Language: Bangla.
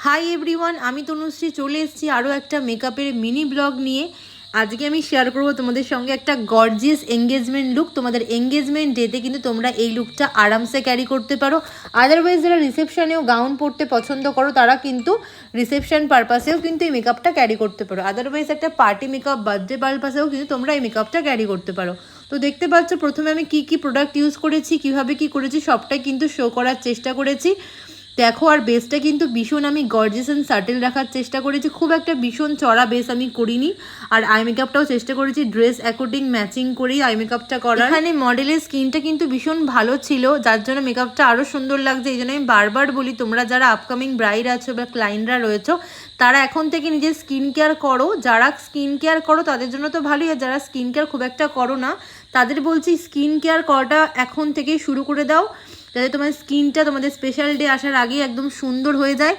হাই এভরিওয়ান, আমি তনুশ্রী চলে এসেছি আরও একটা মেকআপের মিনি ব্লগ নিয়ে। আজকে আমি শেয়ার করব তোমাদের সঙ্গে একটা গর্জিয়াস এঙ্গেজমেন্ট লুক। তোমাদের এঙ্গেজমেন্ট ডেতে কিন্তু তোমরা এই লুকটা আরামসে ক্যারি করতে পারো। আদারওয়াইজ যারা রিসেপশনেও গাউন পরতে পছন্দ করো তারা কিন্তু রিসেপশন পারপাসেও কিন্তু এই মেকআপটা ক্যারি করতে পারো। আদারওয়াইজ একটা পার্টি মেকআপ, বার্থডে পারপাসেও কিন্তু তোমরা এই মেকআপটা ক্যারি করতে পারো। তো দেখতে পাচ্ছ প্রথমে আমি কি প্রোডাক্ট ইউজ করেছি, কিভাবে কি করেছি সবটাই কিন্তু শো করার চেষ্টা করেছি। দেখো, আর বেসটা কিন্তু ভীষণ আমি গর্জিয়াস অ্যান্ড সাটেল রাখার চেষ্টা করেছি, খুব একটা ভীষণ চড়া বেস আমি করিনি। আর আই মেকআপটাও চেষ্টা করেছি ড্রেস অ্যাকর্ডিং ম্যাচিং করেই আই মেকআপটা করার। এখানে মডেলের স্কিনটা কিন্তু ভীষণ ভালো ছিল, যার জন্য মেকআপটা আরও সুন্দর লাগছে। এই জন্য আমি বারবার বলি, তোমরা যারা আপকামিং ব্রাইড আছো বা ক্লায়েন্টরা রয়েছো তারা এখন থেকে নিজের স্কিন কেয়ার করো। যারা স্কিন কেয়ার করো তাদের জন্য তো ভালোই, আর যারা স্কিন কেয়ার খুব একটা করো না তাদের বলছি স্কিন কেয়ার করাটা এখন থেকেই শুরু করে দাও, যাতে তোমার স্কিনটা তোমাদের স্পেশাল ডে আসার আগেই একদম সুন্দর হয়ে যায়।